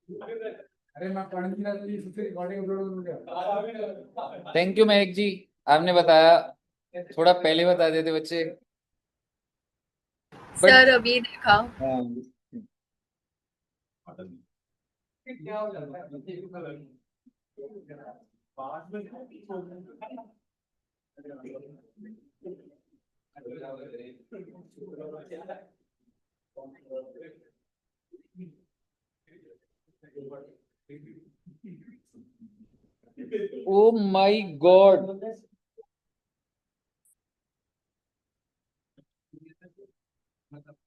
अरे मैं पढ़ नहीं रहा तो ये सबसे रिकॉर्डिंग अपलोड करूंगा। थैंक यू महक जी, आपने बताया। थोड़ा पहले बता देते बच्चे। बट सर अभी देखा। क्या हो जाता है बाद में। ओ माय गॉड,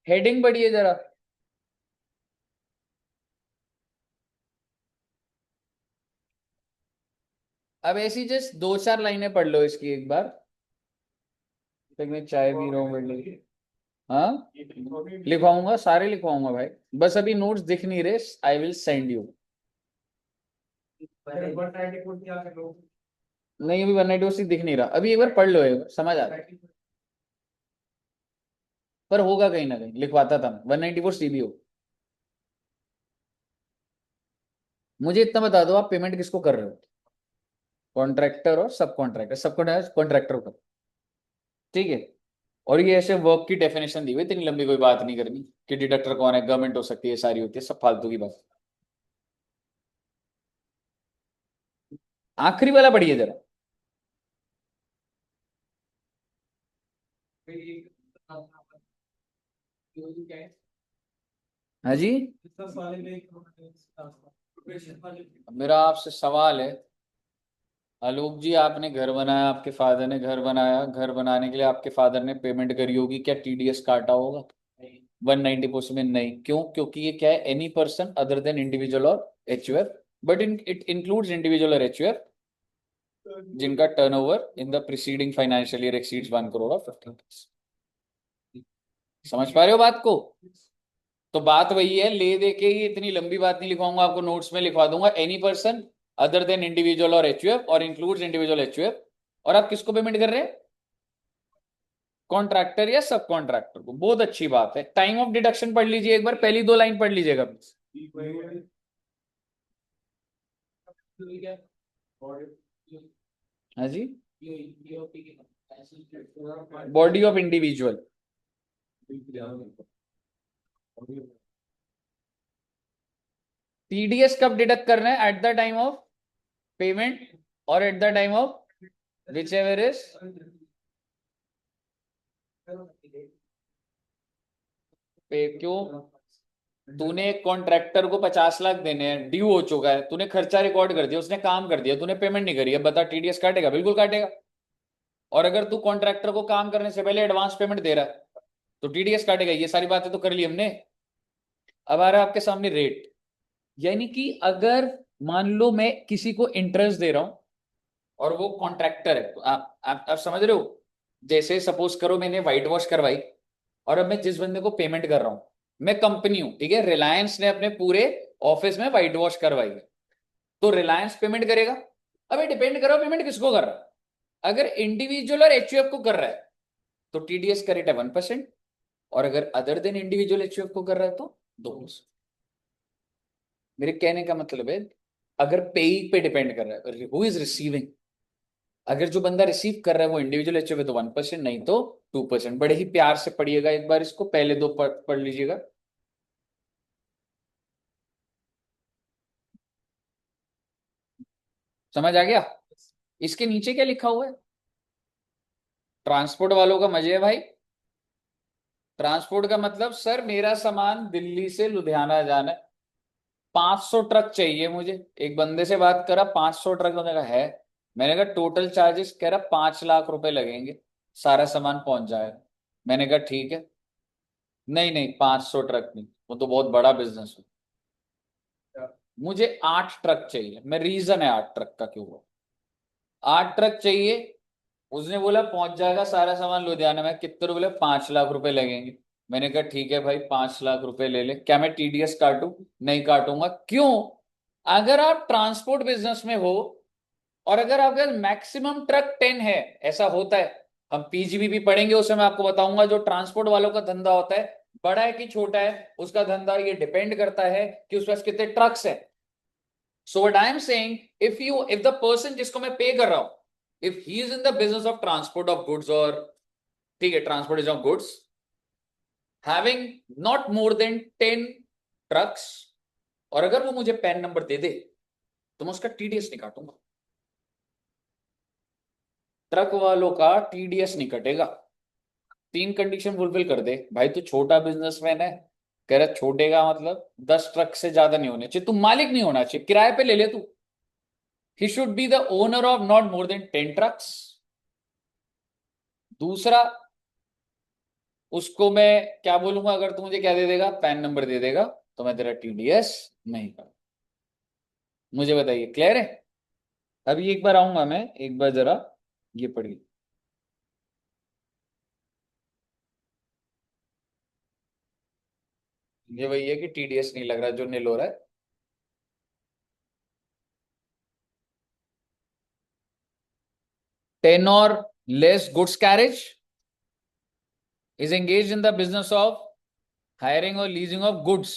हेडिंग बढ़िए जरा। अब ऐसी जस्ट दो चार लाइनें पढ़ लो इसकी एक बार। तक मैं चाय पी रहा हूँ बढ़िया। हाँ, लिखवाऊंगा, सारे लिखवाऊंगा भाई। बस अभी नोट्स दिख नहीं रहे, आई विल सेंड यू। नहीं, अभी 194 दिख नहीं रहा, अभी एक बार पढ़ लो, एक बार समझ आ जाए। पर होगा कहीं ना कहीं, लिखवाता था मैं 194 सीबीओ। मुझे इतना बता दो, आप पेमेंट किसको कर रहे हो? कॉन्ट्रैक्टर और सब कॉन्ट्रैक्टर, सब कॉन्ट्रैक्टर को। ठीक है। और ये ऐसे वर्क की डेफिनेशन दी हुई, इतनी लंबी कोई बात नहीं करनी कि डिडक्टर कौन है, गवर्नमेंट हो सकती है, सारी होती है, सब फालतू की बात। आखिरी वाला पढ़िए जरा। हाँ जी। मेरा आपसे सवाल है, आलोक जी, आपने घर बनाया, आपके फादर ने घर बनाया, घर बनाने के लिए आपके फादर ने पेमेंट करी होगी, क्या टीडीएस काटा होगा? 194 में नहीं, क्यों? क्योंकि ये क्या है, any person other than individual और HUF, but it includes individual और एचयूएफ जिनका turnover in the preceding financial year exceeds 1 crore और 15 lakhs। समझ पा रहे हो बात को? तो बात वही है, ले दे के ही इतनी लंबी बात नहीं लिखवाऊंगा आपको, नोट्स में लिखवा दूंगा, any person other than individual और एचयूएफ और इंक्लूड्स इंडिविजुअल एचयूएफ। और आप किसको पेमेंट कर रहे हैं? कॉन्ट्रैक्टर या सब कॉन्ट्रैक्टर को। बहुत अच्छी बात है। टाइम ऑफ डिडक्शन पढ़ लीजिए एक बार, पहली दो लाइन पढ़ लीजिएगा प्लीज। हाँ जी। Body of individual. टीडीएस कब डिडक्ट करना है? At the time of payment और at the time of whichever is. क्यों? तूने एक कॉन्ट्रैक्टर को 50 लाख देने हैं, ड्यू हो चुका है, तूने खर्चा रिकॉर्ड कर दिया, उसने काम कर दिया, तूने पेमेंट नहीं करी है, बता टीडीएस काटेगा? बिल्कुल काटेगा। और अगर तू कॉन्ट्रैक्टर को काम करने से पहले एडवांस पेमेंट दे रहा है तो टीडीएस काटेगा। ये सारी बातें तो कर ली हमने। अब आ रहा है आपके सामने रेट। यानी कि अगर मान लो मैं किसी को इंटरेस्ट दे रहा हूं और वो कॉन्ट्रैक्टर है, तो आप समझ रहे हो? जैसे सपोज करो मैंने व्हाइट वॉश करवाई और अब मैं जिस बंदे को पेमेंट कर रहा हूं, मैं कंपनी हूं, ठीक है, रिलायंस ने अपने पूरे ऑफिस में व्हाइट वॉश करवाई है, तो रिलायंस पेमेंट करेगा। अब ये डिपेंड करो पेमेंट किसको कर रहा है। अगर इंडिविजुअल और एचयूएफ को कर रहा है तो टीडीएस का रेट है 1%, और अगर अदर देन इंडिविजुअल एचयूएफ को कर रहा है तो 2%। मेरे कहने का मतलब है, अगर पेई पे डिपेंड कर रहा है, हु इज रिसीविंग, अगर जो बंदा रिसीव कर रहा है वो इंडिविजुअल एचयूएफ है तो 1%, नहीं तो 2%। बड़े ही प्यार से पढ़िएगा एक बार इसको, पहले दो पढ़ लीजिएगा। समझ आ गया? इसके नीचे क्या लिखा हुआ है? ट्रांसपोर्ट वालों का मजे है भाई। ट्रांसपोर्ट का मतलब, सर मेरा सामान दिल्ली से लुधियाना जाना है, 500 ट्रक चाहिए मुझे। एक बंदे से बात करा, 500 ट्रक, होने का है। मैंने कहा टोटल चार्जेस, कह रहा 5 लाख रुपए लगेंगे, सारा सामान पहुंच जाएगा। मैंने कहा ठीक है। नहीं नहीं, 500 ट्रक नहीं, वो तो बहुत बड़ा बिजनेस है। मुझे 8 ट्रक चाहिए। मैं, रीजन है 8 ट्रक का क्यों हुआ? 8 ट्रक चाहिए। उसने बोला पहुंच जाएगा सारा सामान लुधियाना में। कितने? बोले 5 लाख रुपए लगेंगे। मैंने कहा ठीक है भाई, 5 लाख रुपए ले ले। क्या मैं टीडीएस काटूं? नहीं काटूंगा। क्यों? अगर आप ट्रांसपोर्ट बिजनेस में हो और अगर आपके मैक्सिमम ट्रक 10 है, ऐसा होता है, हम पीजीबी भी पढ़ेंगे, उसमें मैं आपको बताऊंगा जो ट्रांसपोर्ट वालों का धंधा होता है, बड़ा है कि छोटा है, उसका धंधा ये डिपेंड करता है कि उसके पास कितने ट्रक्स है। So what I am saying, if the person जिसको मैं पे कर रहा हूं, if he is in the business of transport of goods or ठीक है transportation of goods, having not more than 10 trucks, और अगर वो मुझे पैन नंबर दे दे तो मैं उसका टीडीएस नहीं काटूंगा, ट्रक वालों का टीडीएस नहीं कटेगा। 3 कंडीशन फुलफिल कर दे भाई, तू छोटा बिजनेसमैन है, कह रहा छोटे का मतलब 10 ट्रक से ज्यादा नहीं होने चाहिए, तू मालिक नहीं होना चाहिए, किराए पे ले ले तू। He should be the owner of not more than 10 trucks. दूसरा, उसको मैं क्या बोलूंगा, अगर तू मुझे क्या दे देगा, पैन नंबर दे देगा, तो मैं तेरा टीडीएस नहीं कर। मुझे बताइए, क्लियर है? अभी एक बार आऊंगा मैं, एक बार जरा ये पढ़िए। ये वही है कि टीडीएस नहीं लग रहा जो नील हो रहा है। टेन और less goods carriage is engaged in the business of hiring or leasing of goods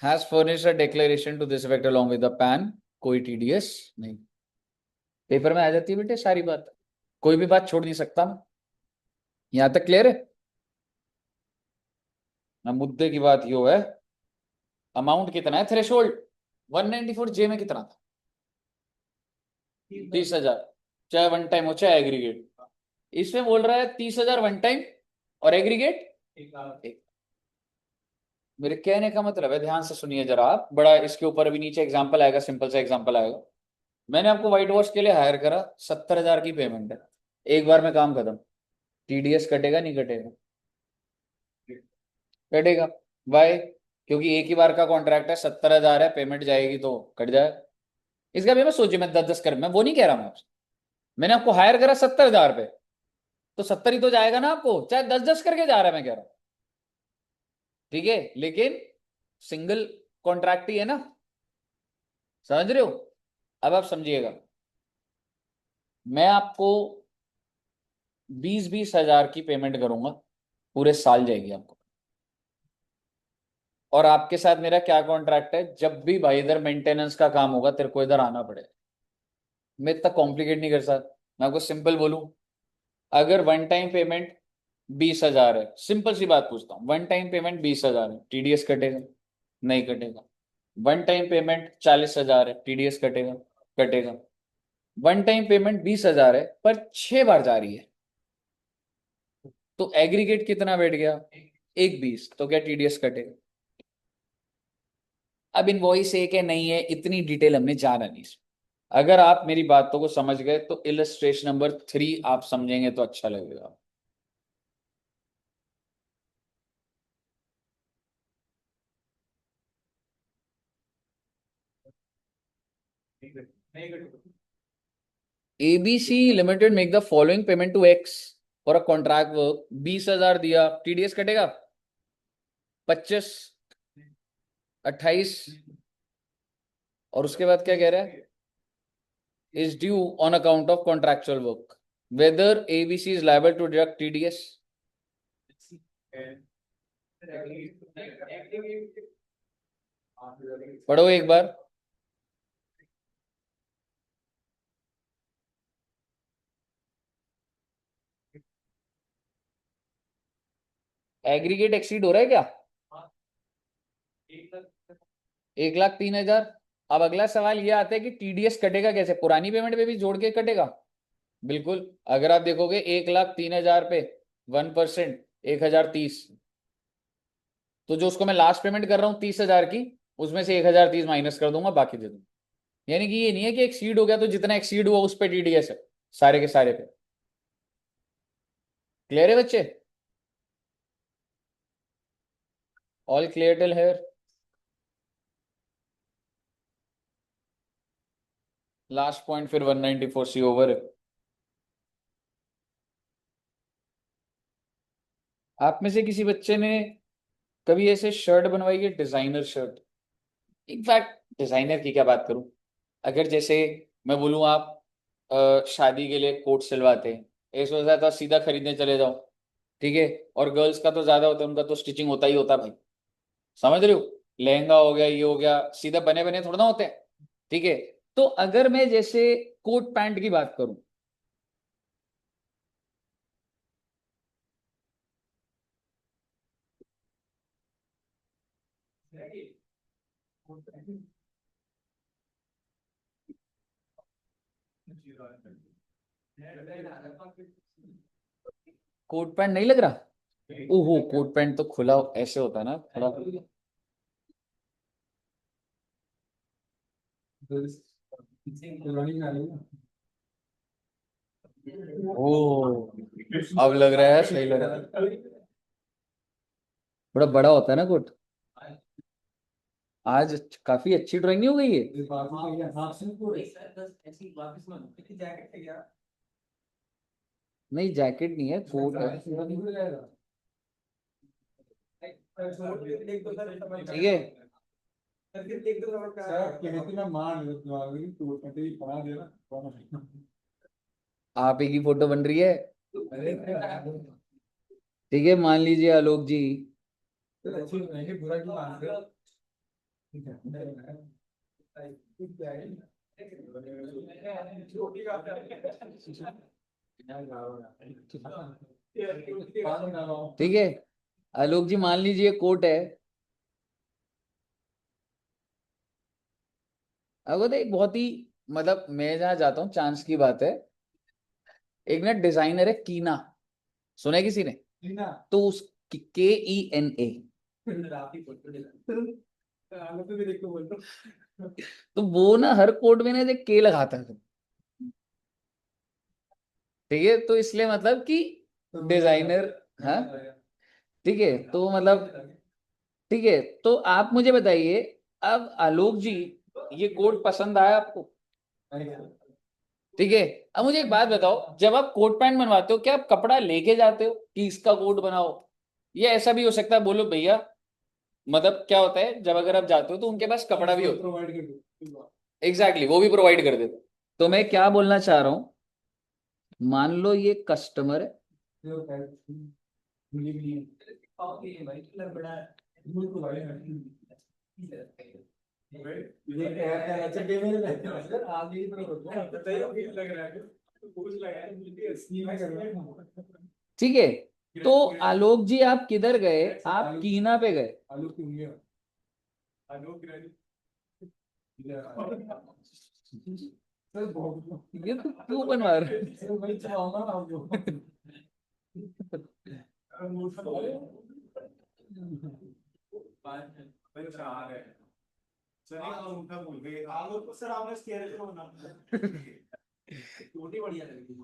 has furnished a declaration to this effect along with the PAN, कोई टीडीएस नहीं। पेपर में आ जाती है बेटे सारी बात, कोई भी बात छोड़ नहीं सकता मैं। यहां तक क्लियर है ना? मुद्दे की बात यो है, अमाउंट कितना है, थ्रेशोल्ड 194 जे में कितना था, 30,000, चाहे वन टाइम हो चाहे एग्रीगेट। इसमें बोल रहा है 30,000 वन टाइम और एग्रीगेट एक। मेरे कहने का मतलब है, ध्यान से सुनिए जरा आप, बड़ा इसके ऊपर अभी नीचे एग्जांपल आएगा, सिंपल सा एग्जांपल आएगा। मैंने आपको व्हाइट वॉश के लिए हायर करा, 70,000 की पेमेंट है, एक बार में काम खत्म, टीडीएस कटेगा नहीं कटेगा? कटेगा। वाई? क्योंकि एक ही बार का कॉन्ट्रैक्ट है, 70,000 है, पेमेंट जाएगी तो कट जाए। इसका भी मैं सोचिए, मैं 10-10 कर, मैं वो नहीं कह रहा मैं आपसे, मैंने आपको हायर करा 70,000 पे, तो 70 ही तो जाएगा ना आपको, चाहे 10-10 करके जा रहा है, मैं कह रहा हूं। ठीक है, लेकिन सिंगल कॉन्ट्रैक्ट ही है ना, समझ रहे हो? अब आप समझिएगा, मैं आपको 20-20 हजार की पेमेंट करूंगा, पूरे साल जाएगी आपको। और आपके साथ मेरा क्या कॉन्ट्रैक्ट है, जब भी भाई इधर मेंटेनेंस का काम होगा तेरे को इधर आना पड़ेगा। मैं इतना कॉम्प्लिकेट नहीं कर सकता, मैं आपको सिंपल बोलूं, अगर वन टाइम पेमेंट 20,000 है, सिंपल सी बात पूछता हूँ, वन टाइम पेमेंट 20,000 है, टीडीएस कटेगा नहीं कटेगा? वन टाइम पेमेंट 40,000 है, टीडीएस कटेगा कटेगा? वन टाइम पेमेंट 20,000 है पर 6 बार जा रही है, तो एग्रीगेट कितना बैठ गया, 1,20, तो क्या टीडीएस कटेगा? अब इनवॉइस एक है नहीं है, इतनी डिटेल हमने जाना नहीं। अगर आप मेरी बातों को समझ गए तो इलस्ट्रेशन नंबर 3 आप समझेंगे तो अच्छा लगेगा। ABC limited make the following payment to X for a contract work, 20,000 दिया, टीडीएस कटेगा? 25, 28, और उसके बाद क्या कह रहा है, is due on account of contractual work, whether ABC is liable to deduct TDS. पढ़ो एक बार। एग्रीगेट एक्सीड हो रहा है क्या? 1,03,000। अब अगला सवाल ये आता है कि टीडीएस कटेगा कैसे, पुरानी पेमेंट पे भी जोड़ के कटेगा? बिल्कुल, अगर आप देखोगे 1,03,000 पे 1%, 1,030, तो जो उसको मैं लास्ट पेमेंट कर रहा हूँ 30,000 की, उसमें से 1,030 माइनस कर दूंगा, बाकी दे दूंगा। यानी कि ये नहीं है कि एक्सीड हो गया तो जितना एक्सीड हुआ उस पर टीडीएस है, सारे के सारे पे। क्लियर है बच्चे? All clear till here? Last point फिर 194 सी ओवर है। आप में से किसी बच्चे ने कभी ऐसे शर्ट बनवाई है, डिजाइनर शर्ट? इनफैक्ट डिजाइनर की क्या बात करूं, अगर जैसे मैं बोलूं आप शादी के लिए कोट सिलवाते हैं, एक सोच रहा था सीधा खरीदने चले जाओ, ठीक है, और गर्ल्स का तो ज्यादा होता है, उनका तो स्टिचिंग होता ही होता है भाई, समझ रहे हो? लहंगा हो गया, ये हो गया, सीधा बने बने थोड़ा ना होते हैं, ठीक है। तो अगर मैं जैसे कोट पैंट की बात करूं, कोट पैंट नहीं लग रहा? ओहो, कोट पैंट तो खुला ऐसे होता है ना थोड़ा। रनिंग आ रही है ओ, अब लग रहा है सही लग रहा है। बड़ा बड़ा होता है ना कोट। आज काफी अच्छी ड्राइंग नहीं हो गई है? इस बात में क्या हाफ से पूरे नहीं, जैकेट नहीं है, कोट है। निकल जाएगा ठीक है, सर कहते ना मान लो तुम्हारी तो कहते ही बना देना आप ही की फोटो बन रही है। अरे ठीक है, मान लीजिए आलोक जी, अच्छी नहीं बुरा क्यों मानते हो ठीक है ठीक है, आलोक जी मान लीजिए कोट है। अब तो एक बहुत ही, मतलब मैं जहां जाता हूँ चांस की बात है, एक ना डिजाइनर है कीना, सुना है किसी ने? टीना तो उस KENA, आलोक भी देखो बोल दो तो वो ना हर कोट में ना एक के लगाता है। ठीक है, तो इसलिए मतलब कि डिजाइनर, हाँ, ठीक है, तो मतलब ठीक है, तो आप मुझे बताइए, अब आलोक जी, ये कोट पसंद आया आपको? ठीक है, अब मुझे एक बात बताओ, जब आप कोट पैंट बनवाते हो क्या आप कपड़ा लेके जाते हो कि इसका कोट बनाओ? ये ऐसा भी हो सकता है, बोलो भैया, मतलब क्या होता है जब अगर आप जाते हो तो उनके पास कपड़ा भी होता प्रोवाइड कर दो है, एग्जैक्टली, वो भी प्रोवाइड कर देते हैं। तो मैं क्या बोलना चाह रहा हूं, मान लो ये कस्टमर है, ठीक है, तो आलोक जी आप किधर गए, आप कीना पे गए, आलू की उंगलियां सर बहुत ये तो क्यों बनवा रहे हो? सर वही चाहूंगा ना आपको रोटी बढ़िया लगी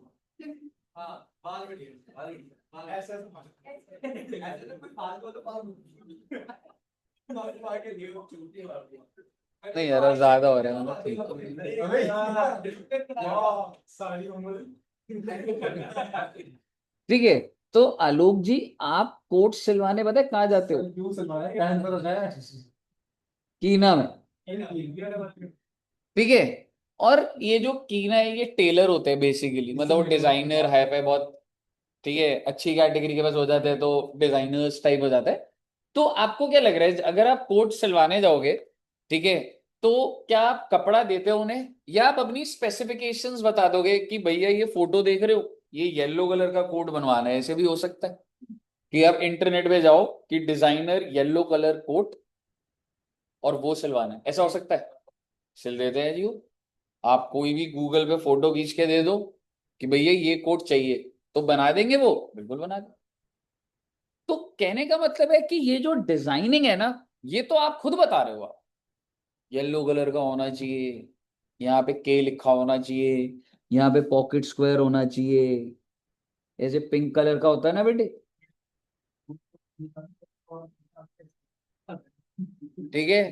हाँ बाल बढ़िया बाल ऐसा ऐसे तो कोई बाल को तो बाल मार के दियो चूटी मार दिया नहीं यार, अब ज्यादा हो रहा है, मतलब ठीक अबे यार सारी उम्र ठीक है, तो आलोक जी आप कोट सिलवाने पता है कहाँ जाते हो? क्यों सलवाया कहने पर है कीना में। ठीक है, और ये जो कीना है ये टेलर होते हैं बेसिकली, मतलब वो डिजाइनर है पे बहुत, ठीक है, अच्छी कैटेगरी के पास हो जाते हैं तो डिजाइनर्स टाइप हो जाता है। तो आपको क्या लग रहा है अगर आप कोट सिलवाने जाओगे, ठीक है, तो क्या आप कपड़ा देते हो उन्हें, या आप अपनी स्पेसिफिकेशंस बता दोगे कि भैया ये फोटो देख रहे हो, ये येलो कलर का कोट बनवाना है? ऐसे भी हो सकता है कि आप इंटरनेट पे जाओ कि डिजाइनर येलो कलर कोट और वो सिलवाना है, ऐसा हो सकता है? सिल देते हैं जी वो। आप कोई भी गूगल पे फोटो खींच के दे दो कि भैया ये कोट चाहिए, तो बना देंगे वो, बिल्कुल बना देंगे। तो कहने का मतलब है कि ये जो डिजाइनिंग है ना, ये तो आप खुद बता रहे हो, आप येलो कलर का होना चाहिए, यहाँ पे के लिखा होना चाहिए, यहाँ पे पॉकेट स्क्वायर होना चाहिए, ऐसे पिंक कलर का होता है ना बेटे, ठीक है,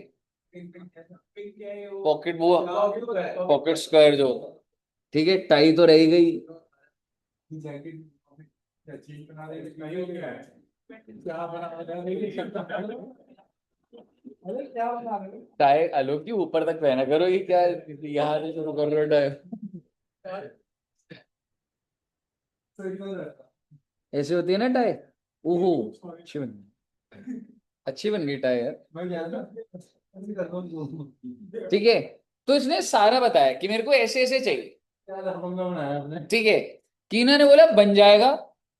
पॉकेट वो, पॉकेट स्क्वायर जो, ठीक है, टाई तो रह गई, जैकेट चीज बना दे नहीं हो गया क्या बना अरे क्या बना रहे टाई आलोक की ऊपर तक पहना करो, ये क्या यहाँ से शुरू कर रहे हो टाई? हो ऐसे होती है ना टाई, ओहो, शिट। अच्छी बन गई टाई यार। मैं क्या था ऐसे करता हूँ ठीक है, तो इसने सारा बताया कि मेरे को ऐसे ऐसे चाहिए। क्या पंगा बनाया आपने ठीक है, कीना ने बोला बन जाएगा।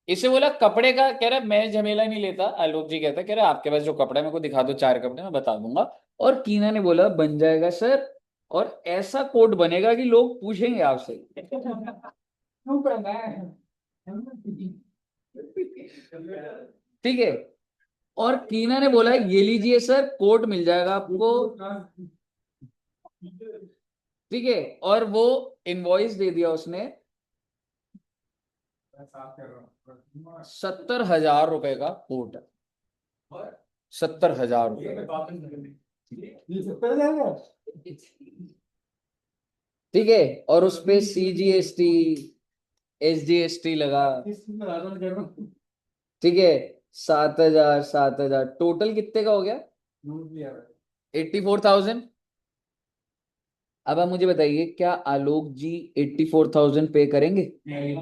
इसे बोला कपड़े का, कह रहा मैं झमेला नहीं लेता। आलोक जी कहता, कह रहा आपके पास जो कपड़ा है मेरे को दिखा दो, 4 कपड़े मैं बता दूंगा। और कीना ने बोला बन जाएगा सर, और ऐसा कोट बनेगा कि लोग पूछेंगे आपसे। क्यों पहना है ठीक है, और कीना ने बोला ये लीजिए सर, कोट मिल जाएगा आपको। ठीक है, और वो इनवॉइस दे दिया उसने, 70,000 रुपए का कोट है। 70,000 रुपए। ये सब पहले जाएगा ठीक है, और उस पे CGST SGST लगा। किस चीज में राजन कर रहा हूँ ठीक है, 7,000 7,000 टोटल कितने का हो गया? नोट लिया 84,000। अब आप मुझे बताइए, क्या आलोक जी 84,000 पे करेंगे? नहीं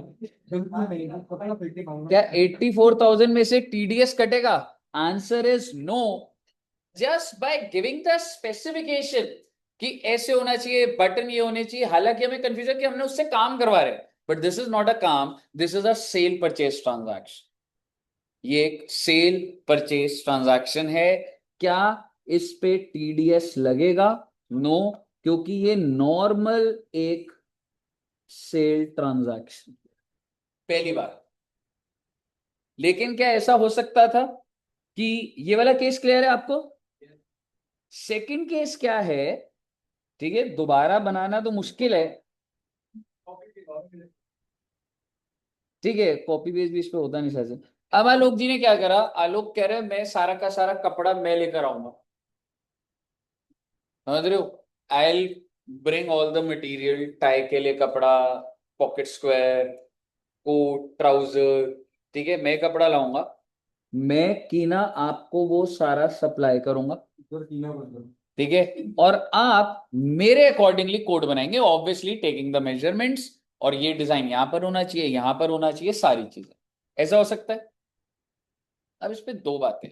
बिल्कुल नहीं पता पेटी क्या 84,000 में से TDS कटेगा? Answer is no. Just by giving the specification कि ऐसे होना चाहिए, बटन ये होने चाहिए, हालांकि हमें कंफ्यूजन कि हमने उससे काम करवा रहे हैं, but this is not a काम, this is a sale purchase transaction. ये एक सेल परचेज ट्रांजैक्शन है। क्या इस पे TDS लगेगा? नो, क्योंकि ये नॉर्मल एक सेल ट्रांजैक्शन, पहली बार। लेकिन क्या ऐसा हो सकता था कि ये वाला केस क्लियर है आपको? सेकंड केस क्या है? ठीक है, दोबारा बनाना तो मुश्किल है। ठीक है, कॉपी पेस्ट भी इस पे होता नहीं सर। अब आलोक जी ने क्या करा, आलोक कह रहे मैं सारा का सारा कपड़ा मैं लेकर आऊंगा। समझ रहे हो? I bring all the material, tie के लिए कपड़ा, पॉकेट स्क्वायर, कोट, ट्राउजर। ठीक है, मैं कपड़ा लाऊंगा, मैं कीना आपको वो सारा सप्लाई करूंगा। ठीक है, और आप मेरे अकॉर्डिंगली कोड बनाएंगे, ऑब्वियसली टेकिंग द मेजरमेंट्स, और ये डिजाइन यहां पर होना चाहिए, यहां पर होना चाहिए, सारी चीजें। ऐसा हो सकता है। अब इस पे दो बातें।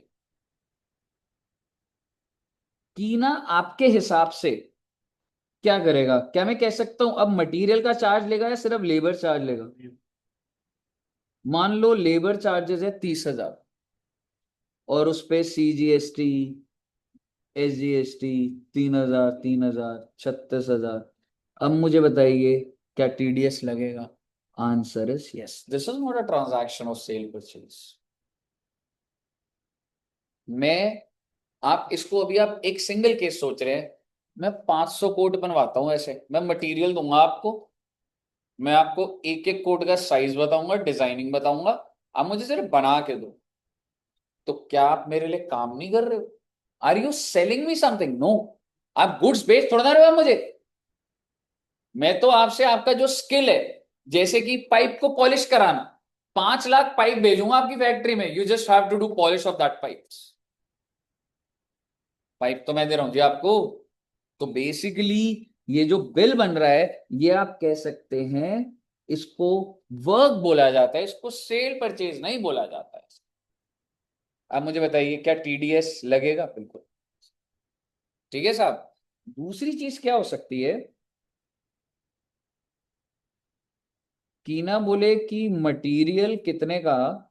कीना आपके हिसाब से क्या करेगा? क्या मैं कह सकता हूं अब मटेरियल का चार्ज लेगा या सिर्फ लेबर चार्ज लेगा? मान लो लेबर चार्जेस है 30,000, और उस पे CGST SGST 3,000 3,000 36,000। अब मुझे बताइए, क्या TDS लगेगा? Answer is yes, this is not a transaction of cell purchase. मैं, आप इसको अभी आप एक सिंगल केस सोच रहे हैं, मैं 500 कोट बनवाता हूं ऐसे, मैं मटेरियल दूंगा आपको, मैं आपको एक एक कोट का साइज बताऊंगा, डिजाइनिंग बताऊंगा, आप मुझे सिर्फ बना के दो। तो क्या आप मेरे लिए काम नहीं कर रहे हो? Are you selling me something? No, आप गुड्स बेच थोड़ा ना रहे हो आप मुझे। मैं तो आपसे आपका जो स्किल है, जैसे कि पाइप को पॉलिश कराना, 5 लाख पाइप भेजूंगा आपकी फैक्ट्री में, you just have to do polish of that pipe. Pipe तो मैं दे रहा हूं जी आपको। तो बेसिकली ये जो बिल बन रहा है, ये आप कह सकते हैं, इसको वर्क बोला जाता है, इसको सेल परचेज नहीं बोला जाता है। अब मुझे बताइए, क्या TDS लगेगा? बिल्कुल। ठीक है साहब। दूसरी चीज क्या हो सकती है? कीना बोले कि मटेरियल कितने का?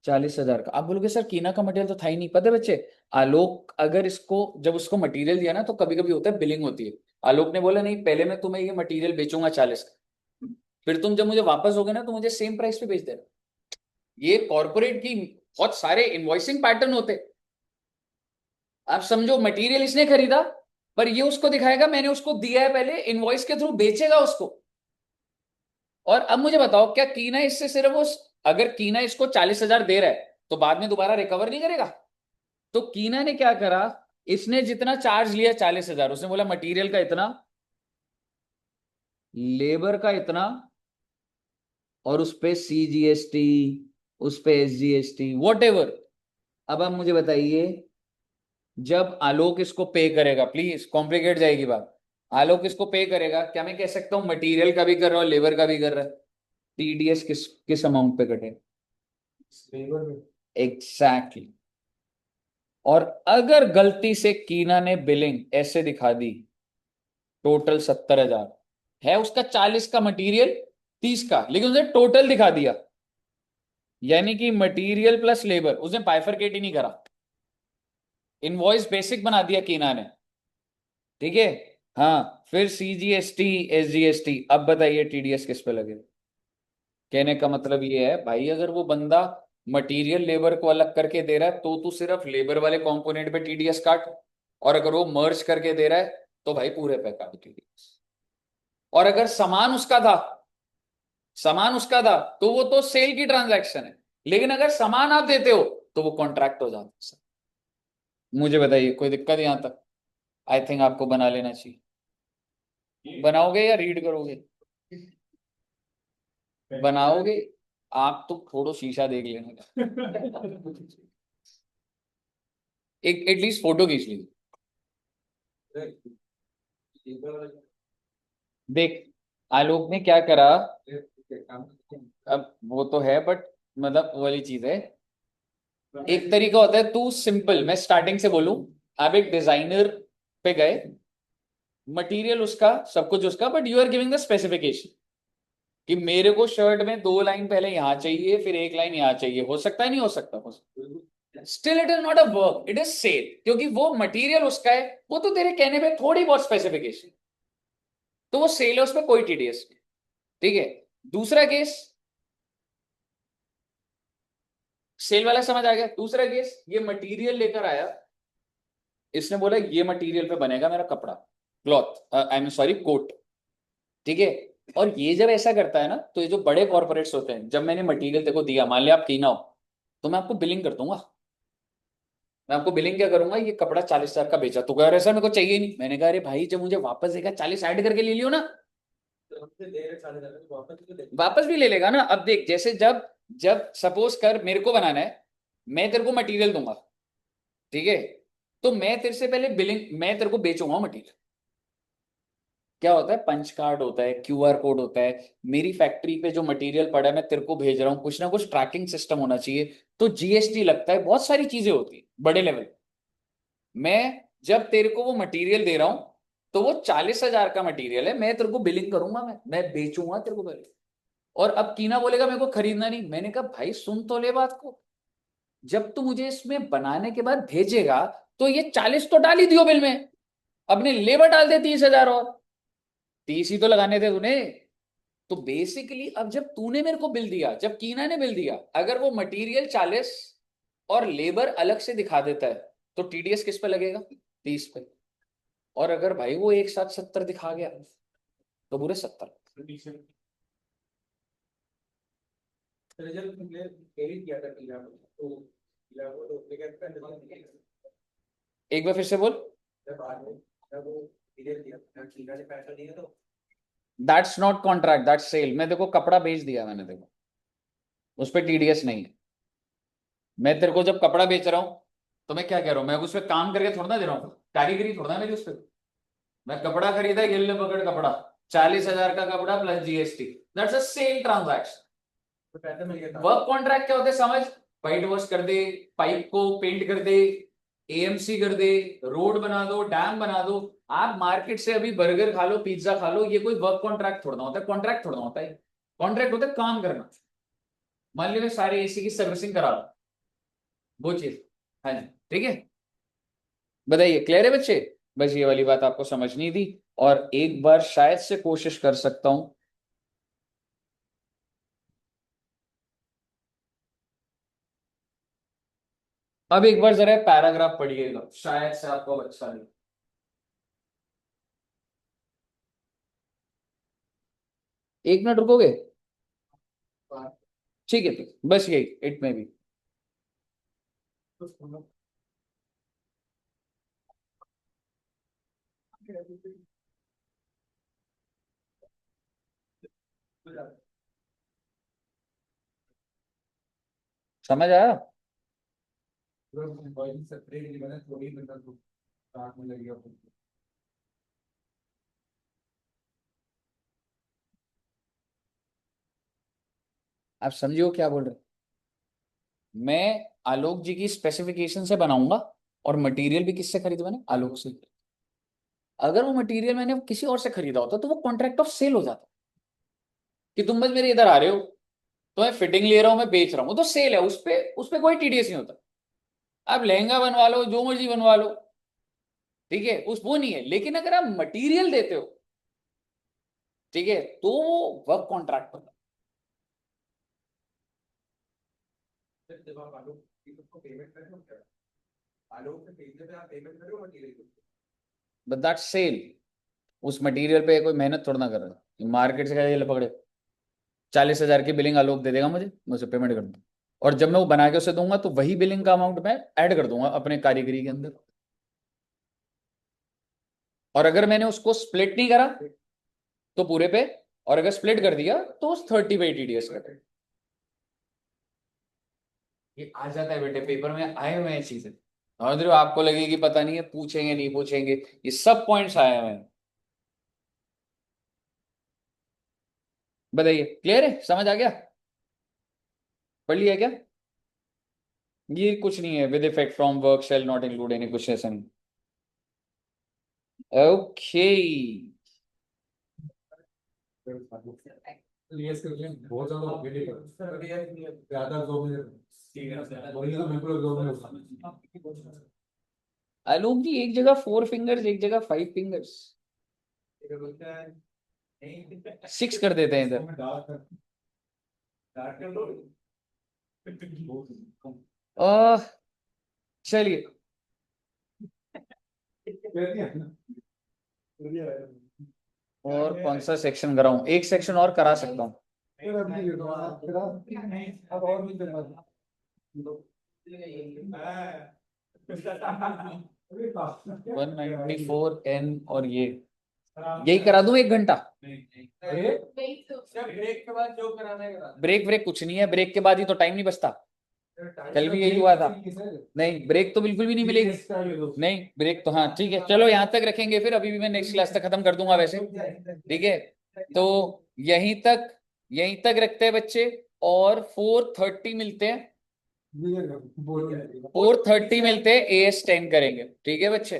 40,000 का। आप बोलोगे सर कीना का मटेरियल तो था ही नहीं। पता है बच्चे, आलोक अगर इसको, जब उसको मटेरियल दिया ना, तो कभी कभी होता है बिलिंग होती है। आलोक ने बोला नहीं, पहले मैं तुम्हें ये मटेरियल बेचूंगा 40 का, फिर तुम जब मुझे वापस होगे ना, तो मुझे सेम प्राइस पे बेच देना। ये कॉर्पोरेट की बहुत सारे इनवॉइसिंग पैटर्न होते। आप समझो, मटेरियल इसने खरीदा, पर ये उसको दिखाएगा मैंने उसको दिया है, पहले इनवॉइस के थ्रू बेचेगा उसको। और अब मुझे बताओ, क्या कीना इससे सिर्फ उस, अगर कीना इसको 40,000 दे रहा है, तो बाद में दोबारा रिकवर नहीं करेगा? तो कीना ने क्या करा, इसने जितना चार्ज लिया 40,000, उसने बोला मटेरियल का इतना, लेबर का इतना, और उस पे CGST, उस पे SGST, वॉट एवर। अब आप मुझे बताइए, जब आलोक इसको पे करेगा, प्लीज कॉम्प्लिकेट जाएगी बात, आलोक इसको पे करेगा, क्या मैं कह सकता हूं मटेरियल का भी कर रहा हूं, लेबर का भी कर रहा है? TDS किस किस अमाउंट पे कटे? एग्जैक्टली। और अगर गलती से कीना ने बिलिंग ऐसे दिखा दी, टोटल 70,000 है, उसका 40 का मटेरियल 30 का, लेकिन उसने टोटल दिखा दिया, यानी कि मटेरियल प्लस लेबर, उसने बाइफरकेट ही नहीं करा, इनवॉइस बेसिक बना दिया कीना ने, ठीक है। हाँ, फिर CGST SGST, अब बताइए TDS किस पे लगे। कहने का मतलब ये है भाई, अगर वो बंदा मटेरियल लेबर को अलग करके दे रहा है तो तू सिर्फ लेबर वाले कंपोनेंट पे TDS काट, और अगर वो मर्ज करके दे रहा है तो भाई पूरे पे काट TDS। और अगर सामान उसका था तो वो तो सेल की ट्रांजैक्शन है, लेकिन अगर सामान आप देते हो तो वो कॉन्ट्रैक्ट हो जाता है। मुझे बताइए कोई दिक्कत यहां तक? आई थिंक आपको बना लेना चाहिए। बनाओगे या रीड करोगे? बनाओगे? आप तो थोड़ा शीशा देख लेने का। एक एटलीस्ट फोटो खींच लीजिए। देख, आलोक ने क्या करा, अब वो तो है बट मतलब वो वाली चीज है। एक तरीका होता है, तू सिंपल, मैं स्टार्टिंग से बोलूं, आप एक डिजाइनर पे गए, मटेरियल उसका, सब कुछ उसका, but you are giving the specification कि मेरे को शर्ट में 2 लाइन पहले यहां चाहिए, फिर 1 लाइन यहां चाहिए, हो सकता है, नहीं हो सकता, हो सकता। Still it is not a work, it is sale, क्योंकि वो मटेरियल उसका है, वो तो तेरे कहने पे थोड़ी बहुत स्पेसिफिकेशन, तो वो सेल है, उस पर कोई TDS नहीं, ठीक है। दूसरा केस, सेल वाला समझ आ गया। दूसरा केस, ये मटेरियल लेकर आया, इसने बोला ये मटेरियल पे बनेगा मेरा कपड़ा, cloth, I mean sorry, coat, ठीक है। और ये जब ऐसा करता है ना, तो ये जो बड़े कॉर्पोरेट्स होते हैं, जब मैंने मटेरियल देखो दिया, मान लिया आप कीना हो, तो मैं आपको बिलिंग कर दूंगा। मैं आपको बिलिंग क्या करूंगा, ये कपड़ा 40,000 का बेचा, तो कह रहे सर मेरे को चाहिए नहीं। मैंने कहा अरे भाई, जब मुझे वापस देगा 40 ऐड करके ले लियो ना। वापस भी ले लेगा ना। अब देख, जैसे जब जब सपोज कर मेरे को बनाना है, मैं तेरे को मटेरियल दूंगा, ठीक है, तो मैं तेरे से पहले बिलिंग, मैं तेरे को बेचूंगा मटेरियल। क्या होता है, पंच कार्ड होता है, QR कोड होता है, मेरी फैक्ट्री पे जो मटेरियल पड़ा है मैं तेरे को भेज रहा हूँ, कुछ ना कुछ ट्रैकिंग सिस्टम होना चाहिए, तो GST लगता है, बहुत सारी चीजें होती है बड़े लेवल। मैं जब तेरे को वो मटेरियल दे रहा हूं, तो वो 40,000 का मटेरियल है, मैं तेरे को बिलिंग करूंगा, मैं बेचूंगा तेरे को पहले। और अब कीना बोलेगा मेरे को खरीदना नहीं, मैंने कहा भाई सुन तो ले बात को, जब तू मुझे इसमें बनाने के बाद भेजेगा, तो ये 40 तो डाल ही दियो बिल में, अपने लेबर डाल दे 30,000, और 30 ही तो लगाने थे तूने। तो बेसिकली अब जब तूने मेरे को बिल दिया, जब कीना ने बिल दिया, अगर वो मटेरियल 40 और लेबर अलग से दिखा देता है, तो TDS किस पे लगेगा? 30 पे। और अगर भाई वो एक साथ 70 दिखा गया, तो पूरे 70। एक बार फिर से बोल। That's not contract, that's sale. मैं देखो कपड़ा बेच दिया, मैंने देखो, उस पर TDS नहीं है। मैं तेरे को जब कपड़ा बेच रहा हूं, तो मैं क्या कह रहा हूं, मैं उस पर काम करके थोड़ा ना दे रहा हूं, कारीगरी थोड़ा ना मेरी उस पर। मैं कपड़ा खरीदा, गिल्ले पकड़ कपड़ा, 40,000 का कपड़ा plus GST, that's a sale transaction. Work contract क्या होता है समझ, वाइट वॉश कर दे, पाइप को पेंट कर दे, AMC कर दे, रोड बना दो, डैम बना दो। आप मार्केट से अभी बर्गर खा लो, पिज्जा खा लो, ये कोई वर्क कॉन्ट्रैक्ट थोड़ा ना होता है, कॉन्ट्रैक्ट थोड़ा ना होता है। कॉन्ट्रैक्ट होता है काम करना। मान लीजिए सारे AC की सर्विसिंग करा लो, वो चीज। हाँ जी, ठीक है। बताइए, क्लियर है बच्चे? बस ये वाली बात आपको समझनी थी। और एक बार शायद से कोशिश कर सकता हूं, अब एक बार जरा पैराग्राफ पढ़िएगा, शायद से आपको अच्छा लगे। 1 मिनट रुकोगे? ठीक है, बस यही, इट में भी। समझ आया? आप समझियो क्या बोल रहे हैं? मैं आलोक जी की स्पेसिफिकेशन से बनाऊंगा, और मटेरियल भी किससे खरीदा मैंने? आलोक से। अगर वो मटेरियल मैंने किसी और से खरीदा होता तो वो कॉन्ट्रैक्ट ऑफ सेल हो जाता, कि तुम बस मेरे इधर आ रहे हो, तो मैं फिटिंग ले रहा हूं, मैं बेच रहा हूं, वो तो सेल है, उस पे कोई टीडीएस नहीं होता। आप लहंगा बनवा लो, जो मर्जी बनवा लो, ठीक है, उस वो नहीं है। लेकिन अगर आप मटेरियल देते हो, ठीक है, तो वर्क कॉन्ट्रैक्ट होता फिर जब आप आलोक की उसको पेमेंट करें तो क्या, आलोक से भेजने पे आप पेमेंट करो मटेरियल को। है, बट दैट सेल। उस मटेरियल पे कोई मेहनत थोड़ा ना कर रहा है, मार्केट से क्या पकड़े 40,000 की बिलिंग आलोक दे देगा मुझे, मैं उसे पेमेंट कर दूंगा, और जब मैं वो बना के उसे दूंगा तो वही बिलिंग का अमाउंट मैं ऐड कर दूंगा अपने कारीगरी के अंदर। और अगर मैंने उसको स्प्लिट नहीं करा तो पूरे पे, और अगर स्प्लिट कर दिया तो उस 30 पे टीडीएस कटे। ये आ जाता है बेटे, पेपर में आए हुए हैं चीजें, समझ रहे हो? आपको लगेगी पता नहीं है, पूछेंगे नहीं पूछेंगे, ये सब पॉइंट्स आए हुए हैं। बताइए, क्लियर है, समझ आ गया? पढ़ लिया क्या? ये कुछ नहीं है, with effect from work shall not include any, कुछ ऐसा नहीं। ओके। यस कर लें बहुत ज्यादा हो गया ज्यादा दो मिनट वही तो बिल्कुल दो मिनट आलोक जी, एक जगह 4 फिंगर्स, एक जगह 5 फिंगर्स, 6 कर देते हैं इधर। आह, चलिए, और कौन सा सेक्शन कराऊं? एक सेक्शन और करा सकता हूँ। अब और भी करना 194 एन, और ये यही करा दूं 1 घंटा? ब्रेक के बाद जो कराना है करा। ब्रेक ब्रेक कुछ नहीं है, ब्रेक के बाद ही तो टाइम नहीं बचता। कल भी यही हुआ था। नहीं, ब्रेक तो बिल्कुल भी नहीं मिलेगी। नहीं ब्रेक तो, हाँ ठीक है, चलो यहाँ तक रखेंगे, फिर अभी भी मैं नेक्स्ट क्लास तक खत्म कर दूंगा वैसे, ठीक है। तो यहीं तक रखते हैं बच्चे, और 4:30 मिलते हैं, 4:30 मिलते हैं, AS10 करेंगे, ठीक है बच्चे?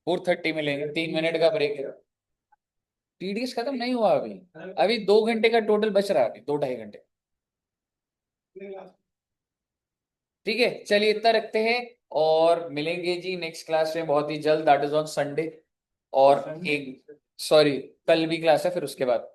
4:30 मिलेंगे, 3 मिनट का ब्रेक है। टीडीएस खत्म नहीं हुआ अभी, अभी 2 घंटे का टोटल बच रहा है, अभी 2-2.5 घंटे, ठीक है। चलिए इतना रखते हैं, और मिलेंगे जी नेक्स्ट क्लास में बहुत ही जल्द, दैट इज ऑन संडे। और एक, सॉरी, कल भी क्लास है फिर उसके बाद।